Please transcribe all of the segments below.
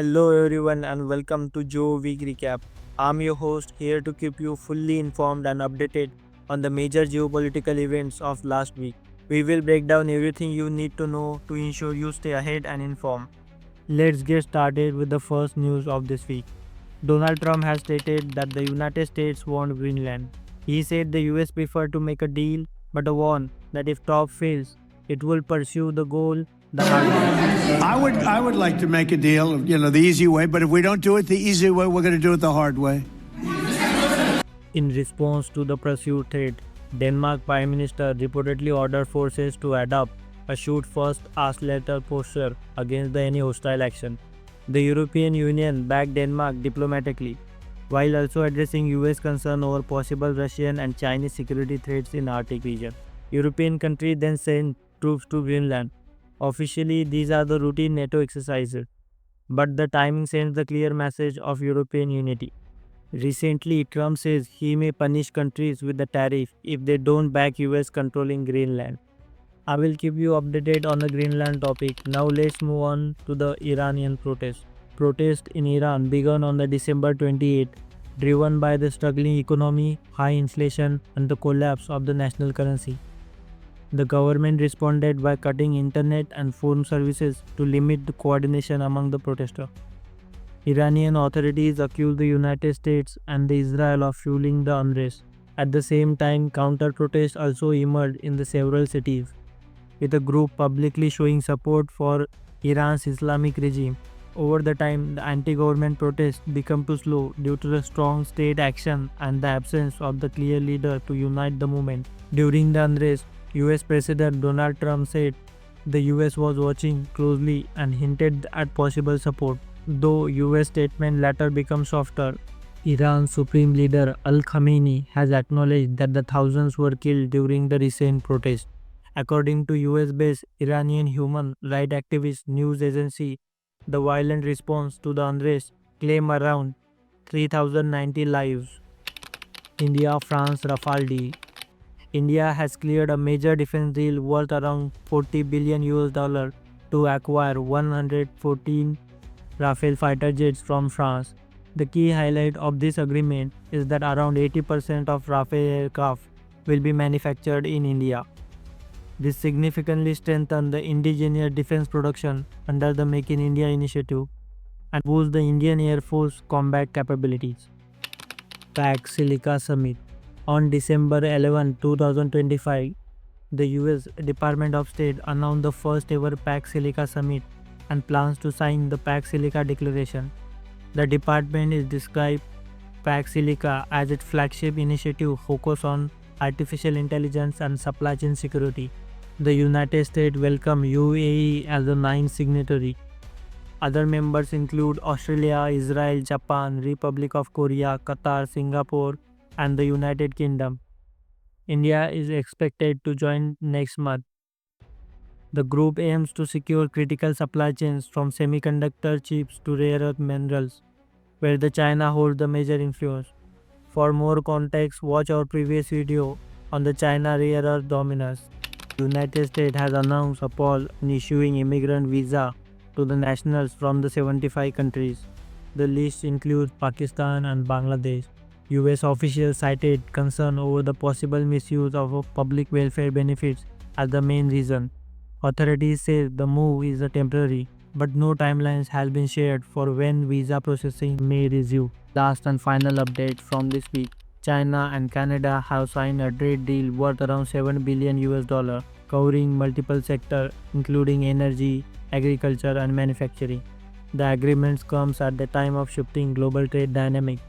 Hello everyone and welcome to Geo Week Recap. I'm your host here to keep you fully informed and updated on the major geopolitical events of last week. We will break down everything you need to know to ensure you stay ahead and informed. Let's get started with the first news of this week. Donald Trump has stated that the United States want Greenland. He said the US prefer to make a deal but warned that if Trump fails, it will pursue the goal the hard way. I would like to make a deal, the easy way, but if we don't do it the easy way, we're going to do it the hard way. In response to the pursued threat, Denmark Prime Minister reportedly ordered forces to adopt a shoot first, ask later posture against any hostile action. The European Union backed Denmark diplomatically, while also addressing US concern over possible Russian and Chinese security threats in Arctic region. European countries then sent troops to Greenland. Officially, these are the routine NATO exercises, but the timing sends the clear message of European unity. Recently, Trump says he may punish countries with the tariff if they don't back US controlling Greenland. I will keep you updated on the Greenland topic. Now let's move on to the Iranian protest. Protest in Iran began on the December 28, driven by the struggling economy, high inflation, and the collapse of the national currency. The government responded by cutting internet and phone services to limit the coordination among the protesters. Iranian authorities accused the United States and Israel of fueling the unrest. At the same time, counter-protests also emerged in the several cities, with a group publicly showing support for Iran's Islamic regime. Over the time, the anti-government protests became too slow due to the strong state action and the absence of the clear leader to unite the movement. During the unrest, US President Donald Trump said the US was watching closely and hinted at possible support. Though US statement later became softer, Iran's supreme leader Al-Khamenei has acknowledged that the thousands were killed during the recent protests. According to US-based Iranian human rights activist news agency, the violent response to the unrest claimed around 3,090 lives. India-France Rafale deal. India has cleared a major defense deal worth around 40 billion US to acquire 114 Rafale fighter jets from France. The key highlight of this agreement is that around 80% of Rafale aircraft will be manufactured in India. This significantly strengthens the indigenous defense production under the Make in India initiative and boosts the Indian Air Force combat capabilities. PAC Silica Summit. On December 11, 2025, the US Department of State announced the first ever PAC Silica Summit and plans to sign the PAC Silica Declaration. The department is described PAC Silica as its flagship initiative focused on artificial intelligence and supply chain security. The United States welcomed UAE as the ninth signatory. Other members include Australia, Israel, Japan, Republic of Korea, Qatar, Singapore, and the United Kingdom. India is expected to join next month. The group aims to secure critical supply chains from semiconductor chips to rare earth minerals, where the China holds the major influence. For more context, watch our previous video on the China rare earth dominance. The United States has announced a pause in issuing immigrant visa to the nationals from the 75 countries. The list includes Pakistan and Bangladesh. US officials cited concern over the possible misuse of public welfare benefits as the main reason. Authorities say the move is temporary, but no timelines has been shared for when visa processing may resume. Last and final update from this week. China and Canada have signed a trade deal worth around 7 billion US covering multiple sectors including energy, agriculture and manufacturing. The agreement comes at the time of shifting global trade dynamics,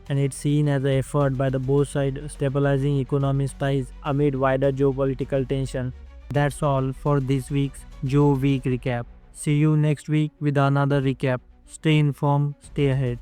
and it's seen as an effort by the both sides stabilizing economic ties amid wider geopolitical tension. That's all for this week's Geo Week Recap. See you next week with another recap. Stay informed, stay ahead.